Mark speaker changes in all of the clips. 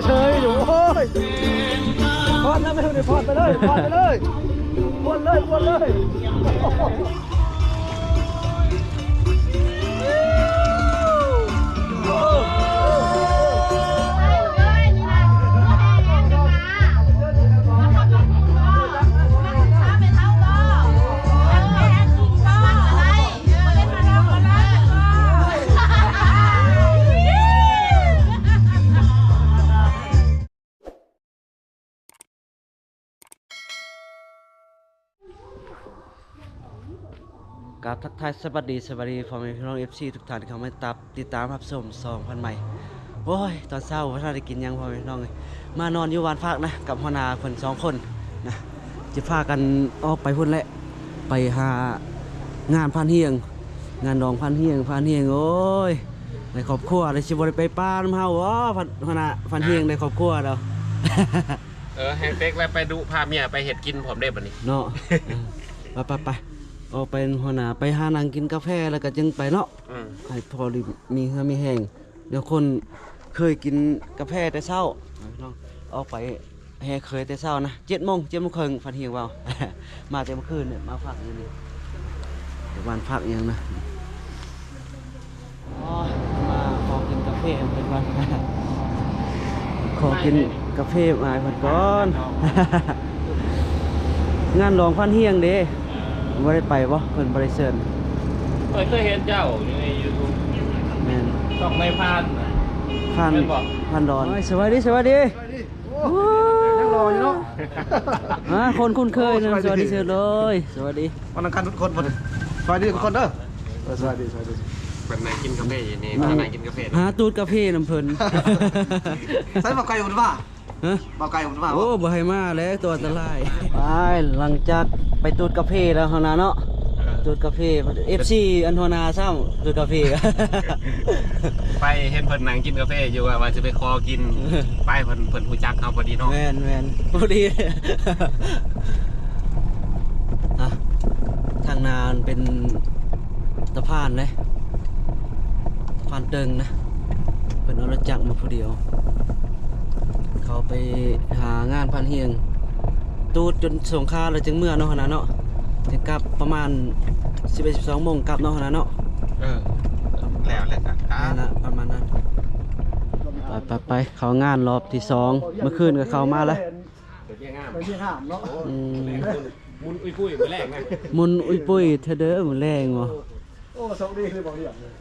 Speaker 1: เฉยอยู่โอ้ยพอดนะไม่ต้องพอดไปเลยพอดไปเลยพอดเลยพอดเลยกับทักทายสวัสดีพ่อแม่พี่น้อง FC ทุกท่านที่เข้ามาติดตามรับชม2,000ใหม่โอ้ยตอนเช้าว่าท่านได้กินยังพ่อแม่พี่น้องเลยมานอนอยู่บ้านพักนะกับหัวหน้าเพิ่น2คนนะจะพากันออกไปพุ่นแหละไปหางานพันเฮียงงานดองพันเฮียงโอ้ยในครอบครัวได้สิบ่ได้ไปป้านำเฮาอ๋อหัวหน้าพันเฮียงในครอบครัวเรา
Speaker 2: ให้เป๊กแล้วไปดูพาเมียไปเห็ดกินผมได้บัดนี้
Speaker 1: เนาะไปออกไปหัวหน้าไปหานางกินกาแฟแล้วก็จึงไปเนาะให้พอมีเหือมีแห้งเดี๋ยวคนเคยกินกาแฟแต่เช้าน้องออกไปแห่เคยแต่เช้านะ7:00 นครึ่งฟันเฮียงเว้า มาแต่เมื่อคืนเนี่ยมาพักอยู่นี่เดี๋ยวบ้านพักยังนะอ๋อมาขอกินกาแฟเป็นวัน ขอกินกาแฟมาเพิ่นก่อน งานรองพันเฮียงเด้บ่ได้ไปบ่เพิ่นบ่ได้เชิญ
Speaker 2: เคยเห็นเจ้าอยู่ใน YouTube
Speaker 1: แม่น
Speaker 2: ต้องไม่พลาด
Speaker 1: พันดอนสวัสดียังรออยู่เนาะคนคุ้นเคยนะสวัสดีเชิญเลยสวัสดี
Speaker 3: วันอังคารทุกคนสวัสดีทุกคนเด้อสวัสดี
Speaker 2: เป็นนายกินกาแฟอยู่นี่นายกินกาแฟ
Speaker 1: หาตูดกาแฟน้ำเพิ่น
Speaker 3: ใส่บ่ไก่ผมว่าบ่ไก่ผมว่า
Speaker 1: โอ้บ่ให้มาแล้วตัวอันตรายไปหลังจากไปตูดกาแฟแล้วเฮานะเนาะตูดกาแฟ FC อันโทนาซ้ำตูดกาแฟ
Speaker 2: ไปเห็นเพิ่นนั่งกินกาแฟอยู่ว่าจะไปคอกินไปเพิ่นฮู้จักเฮาพอดีเนาะ
Speaker 1: แม่นพอดีทางนาเป็นสะพานเลยสะพานเติงนะเป็นเอารถจักรมาผู้เดียวเขาไปหางานพันเฮียงตูดจนสงขลาเลยจึงเมื่อเนาะนะเนาะจะกลับประมาณ 11-12 โมงกลับเนาะนะเนาะ
Speaker 2: แล้วกัน
Speaker 1: นะประมาณนั้นไปเขางานรอบที่2เมื่อคืนก็เข้ามาแล้ว
Speaker 3: เป็นที่ห้ามเนาะ
Speaker 2: มุนอุ้ยปุ้ยมื้อแรกนะ
Speaker 1: มุนอุ้ยปุ้ยเธอเด้อมื้อแรงบ่
Speaker 3: โอ้สวัสดีคือบอกอย่างเลย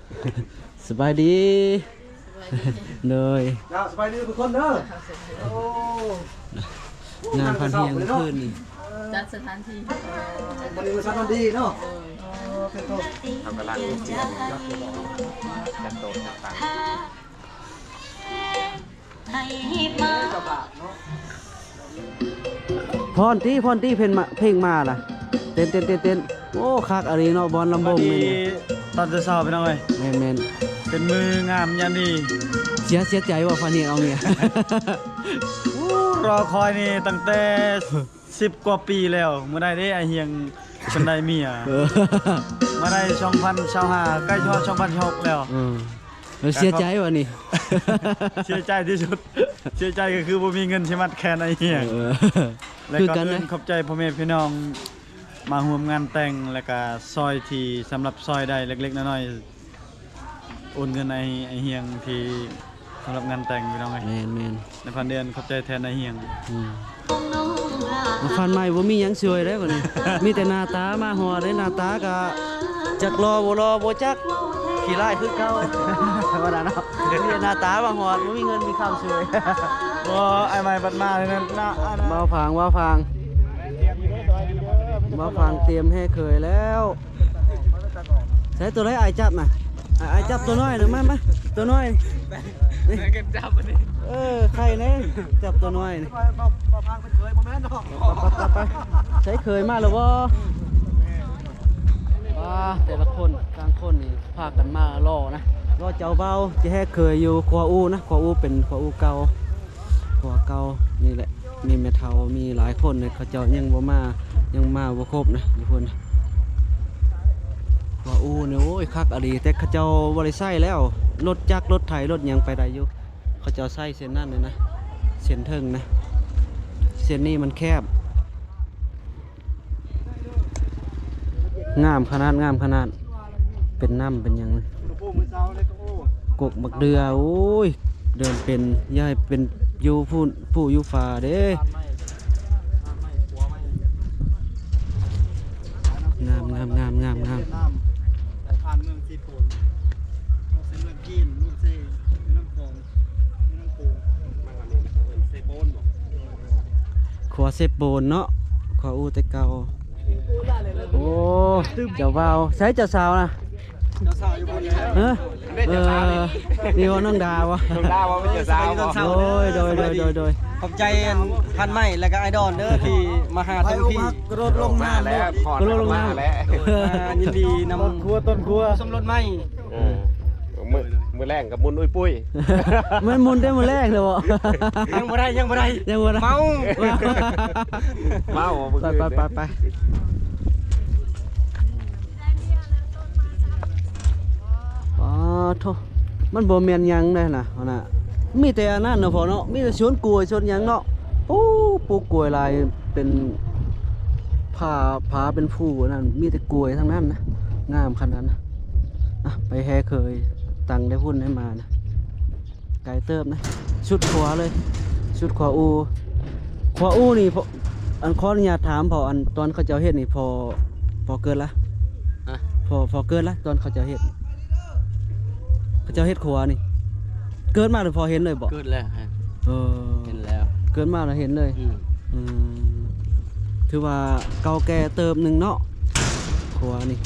Speaker 1: สบายดีเลย
Speaker 3: สบายดีทุกคนเด้อโอ้
Speaker 1: งานพันเฮียงเมื่อคืนนี่
Speaker 4: จัดสถานที่
Speaker 3: บริเวณสถานที่เนาะ
Speaker 2: ทำเวลาจริงๆจัดโต๊ะต่าง
Speaker 1: พรที่เพลงมาล่ะเต้นโอ้คักอะไรเนาะบอลลำบงนี่
Speaker 3: ตอนจะสอบไปหน่อย
Speaker 1: แม่น
Speaker 3: เป็นมืองามยันดี
Speaker 1: เสียใจว่าฟันเฮียงเอาเนี่ย
Speaker 3: รอคอยนี่ตั้งแต่10 กว่าปีแล้วเมื่อได้ไอเฮียงเป็นได้เมียมาได้2025ใกล้ทอด2026แล้ว
Speaker 1: เสียใจวะนี่
Speaker 3: เสียใจที่สุดเสียใจก็คือบ่มีเงินใช้มัดแคนไอเฮียงแล้วก็ขอบใจพ่อแม่พี่น้องมาร่วมงานแต่งแล้วก็ซอยที่สำหรับซอยได้เล็กๆน้อยๆโอนเงินไอเฮียงที่สำหรับงานแต่งพี่น้อง
Speaker 1: แม่น
Speaker 3: ในพันเดือนขอบใจแทนไอเฮียง
Speaker 1: ฟันใหม่บ่มีหยังสวยได้บ่นี่ มีแต่หน้าตามาฮอดได้หน้าตาก็จักรอบ่จักขี้ร้ายคือเก่าว่าดาเนาะมีหน้าตามาฮอดบ่มีเงินมีคำสวย
Speaker 3: บ่ไอ้ใหม่บัดมาเลยนั่นนะ
Speaker 1: บ่ฟังเตรียมให้เคยแล้วใส่ตัวไหนไอ้จับน่ะไอ้จับตัวน้อยหรือมาตัวน้อยนี่จับนี่ใครเนี่ยจับตัวน้อยนี่ไปใช้เคยมาหรือว่าแต่ละคนกลางคนนี่พากันมารอนะรอเจ้าเบาจะให้เคยอยู่ขวาอูนะขวาอูเป็นขวาอูเก่านี่แหละมีแม่เฒ่ามีหลายคนเลยเขาเจ้ายังมาบ่ครบนะทุกคนขวาอูเนี่ยโอ้ยคักอดีแต่เขาเจ้าบ่ได้ใช้แล้วรถจักรรถไถรถยังไปได้อยู่เขาเจ้าใช้เส้นนั่นเลยนะ เส้นเทิงนะเส้นนี้มันแคบงามขนาดเป็นน้ำเป็นหยังเลยกกบักเดือโอ้ยเดินเป็นอย่าให้เป็นอยู่ผู้อยู่ฟ้าเด้งาม
Speaker 3: ผ่านเมืองสีโผลเส้นเมืองกินลูกเซ่เมืองของเมืองปูเซโปนบอก
Speaker 1: ขวาเซโปนเนาะขวาอูแต่เก่าโอ้เจ้าบ่าวใช้เจ้าสาวนะ
Speaker 3: เจ้าสาวอยู่บนนี้
Speaker 1: เออนี่ว่าน้องดาวะ
Speaker 2: น้องดาวว่าไม่เจอสาวบ่
Speaker 1: โดย
Speaker 4: ขอบใจพันไม้แล้วก็ไอดอลเด้อที่มาหาทั้งพี่
Speaker 3: กระโดดลง
Speaker 2: มา
Speaker 3: น้ำ
Speaker 2: แล้วพอดมาแล้ว
Speaker 4: ยินดีน
Speaker 3: ต้นครัว
Speaker 4: ำสมรสไม้
Speaker 2: มือแรงกับมุนอุ้ยปุ้ย
Speaker 1: มันมุนได้มาแรกเลยบ่
Speaker 4: ยังบ่ได้
Speaker 1: ยังบ่ได้
Speaker 4: เมา
Speaker 2: เมา
Speaker 1: ไปอ๋อโธ่มันบ่แม่นหยังเด้น่ะเอาน่ะมีแต่อันนั้นเนาะพ่อเนาะมีแต่สวนกล้วยสวนหยังเนาะโอ้ปลูกกล้วยหลายเป็นผาเป็นผู้นั่นมีแต่กล้วยทั้งนั้นนะงามขนาดนั้นอ่ะไปแห่เคยตังได้หุ้นให้มานะไกลเติบนะชุดขวาเลยชุดขวาอูนี่พออันขออนุญาตถามพออันตอนเขาเจ้าเฮ็ดนี่พอเกินละพอเกินละตอนเขาเจ้าเฮ็ดเขาเจ้าเฮ็ดขวานี่เกิดมาหรือพอเห็นเลยบ่
Speaker 4: เกิดแล้ว
Speaker 1: เออ
Speaker 4: เห็นแล้ว
Speaker 1: เกิดมาแล้วเห็นเลยอืมถือว่าเก่าแก่เติมหนึ่งเนาะขวานี่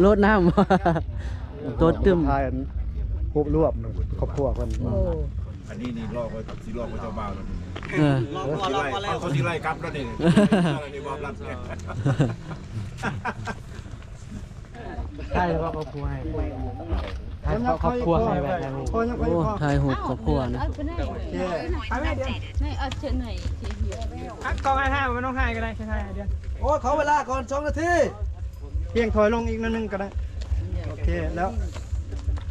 Speaker 1: รถน้ำ ตัวตึม
Speaker 3: ทายครบรวบครอบครัวคน
Speaker 5: อันนี้นี่ลอกไว้กับสีลอกไว้เจ้าบ่าวแล้ว
Speaker 1: เออ
Speaker 5: เขาสีไล่กลับแล้วนี่นี่บอบรับเนี่ย
Speaker 3: ใช่ว่าครอบครัวให้ครอบครัวให้แบบนั้น
Speaker 1: โอ้ถ่ายหูปครอบครัวนะ
Speaker 6: này ở trên này thì hiểu
Speaker 4: กองให้ไม่ต้องให้ก็ได้แค่ให้เดียว
Speaker 3: โอ้ขอเวลาก่อน2 นาทีเพียงถอยลงอีกนิดนึงก็ได้โอเคแล้ว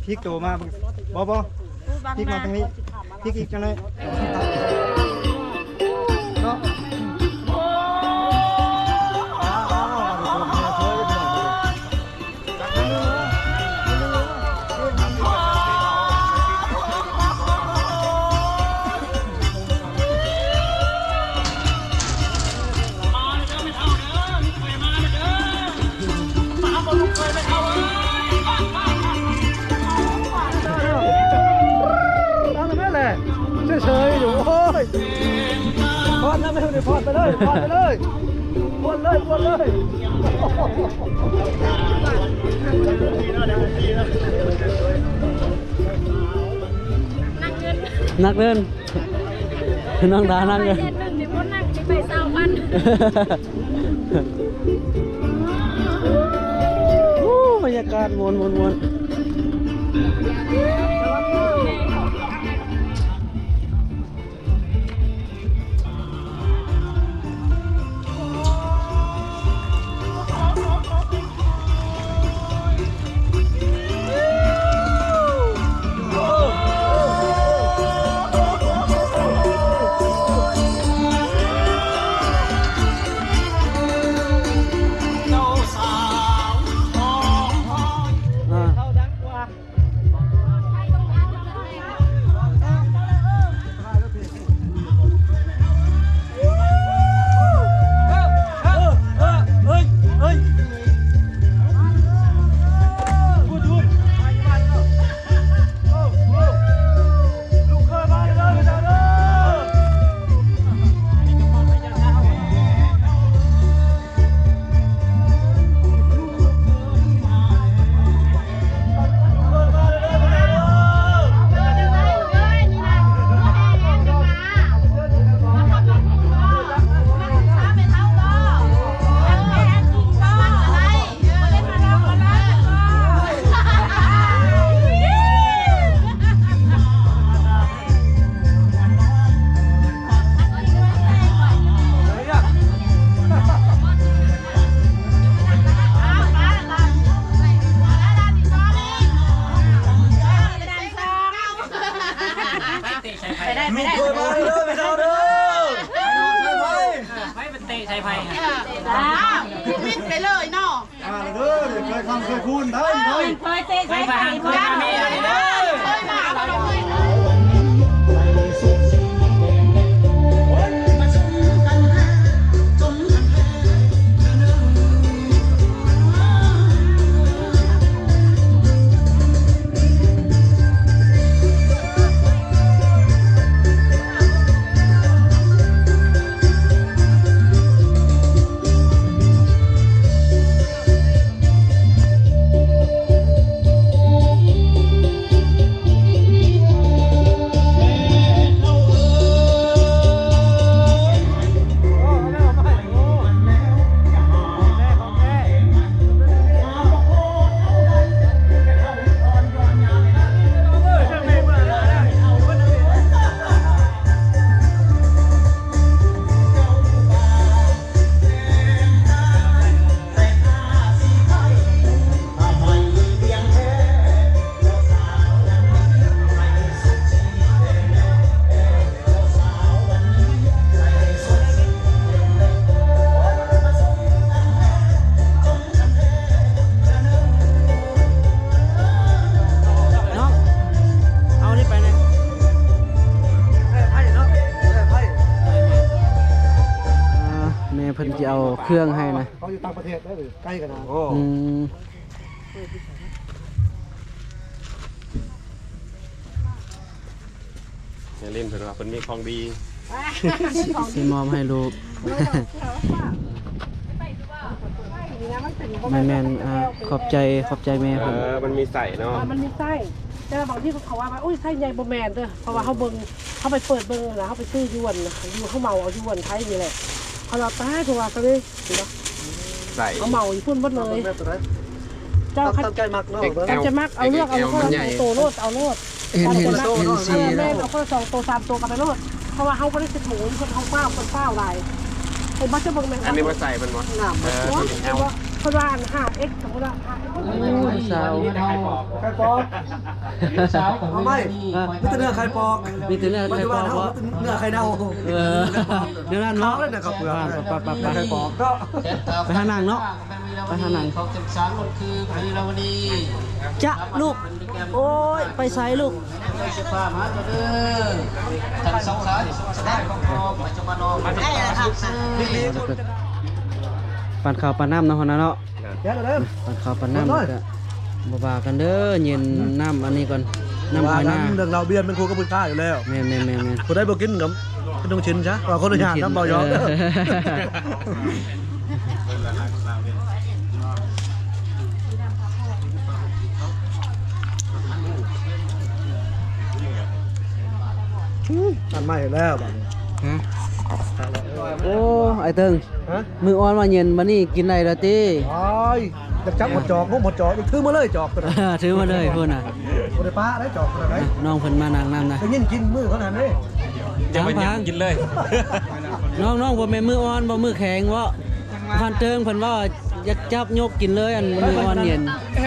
Speaker 3: พลิกตัวมาบอพลิกมาตรงนี้พลิกอีกจังเลยเนาะเฉยๆอยู่โอ้ยพอดนะไม่ต้องพอดไปเลยวนเลย
Speaker 1: นักเดินน้องดานั่งเลย
Speaker 6: Hãy subscribe cho kênh Ghiền Mì Gõ để không bỏ lỡ những video
Speaker 1: บรรยากาศมวน
Speaker 4: เข้า
Speaker 6: ได้ไม่ได้
Speaker 4: เคยมาเด้อไปเท่าเด้อใช่ไหม
Speaker 6: ไม่เป็นเตะใช้ไพ่ค่ะ
Speaker 7: วิ่งไปเลยเนาะ
Speaker 3: เด้อเคยคำเคยคูณได้เด้อ
Speaker 6: เคยเตะใช้ไพ่เคยมีอะไรเด้อ
Speaker 7: เคยมาเราเลย
Speaker 1: น้องเอานี่ไปนะแม่เพิ่นจะเอาเครื่องให้นะ
Speaker 3: เขาอยู่ต่างประเทศได้หรือใกล้กันนะ
Speaker 1: อืม
Speaker 2: อย่าเล่นเพิ่นว่าเพิ่นมีของดี
Speaker 1: สิมอบให้ลูกแม่นขอบใจแม่เพิ่น
Speaker 2: มันมีใส่เนาะ
Speaker 8: มันมีไส้แต่บางที่เขาว่าอุ้ยไส้ใหญ่บ่แม่นเด้อเพราะว่าเขาเบิ่งเขาไปเปิดเบิ่งแล้วเขาไปซื้อยวนนะอยู่เขาเมาเอายวนไทยนี่แหละเขาเราตายเพราะว่าก็เลยเนาะ
Speaker 2: ใส่
Speaker 8: เขาเมาอยู่พุ่นหมดเลยเจ้า
Speaker 3: ตั้งใจมักเนาะ
Speaker 8: เขาจะมักเอาเลือกเอาข้อละโตโลดเอาโลด
Speaker 1: เห็นสี
Speaker 8: แม่
Speaker 1: แล้ว
Speaker 8: เอาข้อละ2 ตัว 3 ตัวกันไปโลดเพราะว่าเขาบ่ได้สิถูเพิ่นเขาเฝ้าหลายเห็นบ่จะเบิ่งแม่
Speaker 2: อันนี้มาใส่เป็นบ่
Speaker 8: งามบ่เพราะว่าอัน 5x สมมุติว่า 5x
Speaker 1: สาว
Speaker 3: ใครปอกเอาไม่มีแต่เนื้อใครปอก
Speaker 1: มีแต่เรื่อง
Speaker 3: ปัจ
Speaker 1: ใคร
Speaker 3: จุ
Speaker 1: บ
Speaker 3: บั
Speaker 1: อน ก
Speaker 3: เขา
Speaker 1: ว่า
Speaker 3: เนื้อใครเน่า
Speaker 1: เดี๋ยวนั้นเนาะ
Speaker 3: เลยนะครับเปลือก
Speaker 1: ไป
Speaker 3: ใครปอกก็
Speaker 1: ไปหานางเนาะไปหานาง
Speaker 4: ของ13คนคือพีรวดี
Speaker 1: จะลูกโอ้ยไปไสลูก
Speaker 4: เสื้อผ้ามาเด้อทั้งสองสายสดของพ่อปัจจุบันมาได้แล้วครับ
Speaker 1: ปั่นข้าวปั่นน้ำเนาะคนนั้นเนาะ
Speaker 3: เดี๋ยวเด้อ
Speaker 1: ปั่นข้าวปั่นน้ำแล้วก็บ่บากันเด้อเย็นน้ำอันนี้ก่อนน้ำหอยหน้า
Speaker 3: เรื่องเราเบียนเป็นครูกับพุทธาอยู่แล้ว
Speaker 1: แม่น
Speaker 3: คนได้บอกกินกับเป็นตรงชิ้นใช่ป่าคนละอย่างน้ำเบายอทานไม่แล้วแบบนี้
Speaker 1: ฮะโอ้ไอ้เติง
Speaker 3: ฮะ
Speaker 1: มืออ่อนว่าเย็นมานี่กินอะไรล่ะติ
Speaker 3: โอ้ยจะจับหมดจอกงมหมดจอกถือมาเลยจอกตัวนั้น
Speaker 1: ถือมาเลยพุ่นน่ะ
Speaker 3: คนได้ป้าได้จอกตัวไหน
Speaker 1: น้องเพิ่นมานางน้ำนะ
Speaker 3: ได้ยินกินมือเขานั้นเลย
Speaker 2: ยังไม่ยังกินเลย
Speaker 1: น้องบ่แม่นมืออ่อนบ่มือแข็งวะพันเติงเพิ่นว่าอยากจับยกกินเลยอันมืออ่อนเย็น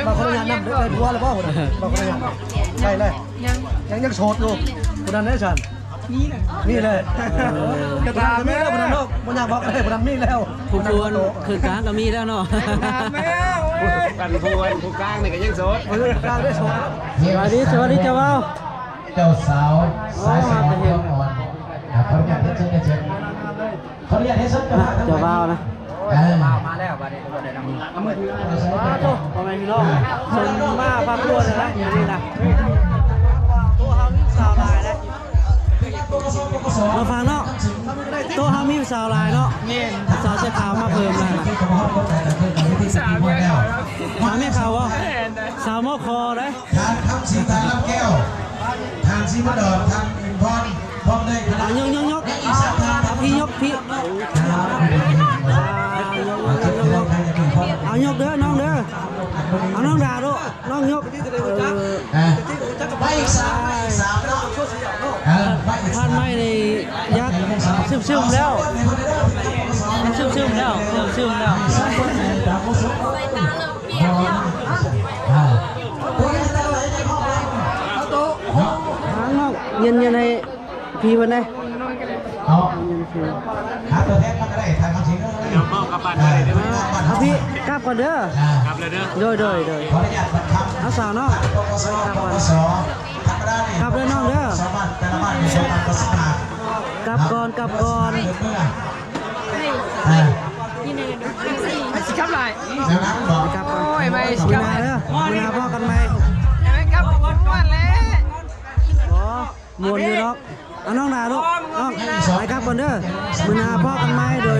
Speaker 3: บางคนละอย่างนั่งได้ทัวร์หรือเปล่าบางคนละอย่างใช่เลยยังโสดอยู่คนนั้นได้ฉันนี่เลยจะตามไม่แล้วคนนั้นโลกมันอยากบอกเลยคนนั้นนี่แล้ว
Speaker 1: ผู้ปวนคือกลางก็มีแล้วเนาะ
Speaker 2: กันพวนผู้กลางนี่ก็ยังโสด
Speaker 3: คนกลางได้โสด
Speaker 1: สวัสดีเจ้าบ่าว
Speaker 9: เจ้าสาวสายสมองย้อนอ่อนขออนุญาตให้เชิญเชิญขออนุญาตให้เชิญ
Speaker 1: เจ้าบ่าวนะ
Speaker 4: มาแล้วบัดนี้บ่ได้นำ
Speaker 1: มาโตพ่อแม่พี่น้องชมมาพักตัวเลยนะอยู่นี่นะตัวเฮามีสาวลายนะมาฟังเนาะตัวเฮามีสาวลายเนาะสาวเสื้อขาวมาเพิ่มแล้วนะสาวแม่ขาววะสาวมอคอเลย
Speaker 9: ทางคำสีทางลำแก้วทางสีมะดอนทางอินพรพร้อมได้คณะ
Speaker 1: ยกพี่ยกพี่เอายกเด้อน้องเด้อเอาน้องด่าดูน้องยก
Speaker 9: ไปอีกสามเนาะ
Speaker 1: ท่านไม่ในยักษ์ซึมแล้วซึมแล้ว ทางนอกเย็นในพ พีเพิ่นได้
Speaker 9: เอาหาตัวแทนมาก็ได้ทางคำสิง
Speaker 2: เดี๋ยวมอบกลับบ้านเลยเดี๋ยว
Speaker 1: เอาพี่กลับก่อนเด้อก
Speaker 2: ลับเลยเด้อ
Speaker 1: โดย
Speaker 9: ขออนุญาตบันทึก
Speaker 1: เอาสาวเนาะ
Speaker 9: ปปสปปสธรรมดาเนี่ย
Speaker 1: กลับเลยน้องเด้อ
Speaker 9: สามารถแต่ละบ้านมีสมบัติประสิทธิ์
Speaker 1: กลับก่อน
Speaker 9: เมื่อ
Speaker 6: ไปสิครับหลาย
Speaker 9: แนวนั้นบอก
Speaker 1: กลับก่อน
Speaker 6: โอ้ยไปสิ
Speaker 1: มื
Speaker 6: ค
Speaker 1: อ
Speaker 6: รับ
Speaker 1: หนาเด้อมือหนาพ่อกันไหม
Speaker 6: ไปครับวันแล้ว
Speaker 1: อ๋อมวนอยู่เนาะเอาน้องหนาลูกน้องไปกลับก่อนเด้อมือหนาพ่อกันไหมโดย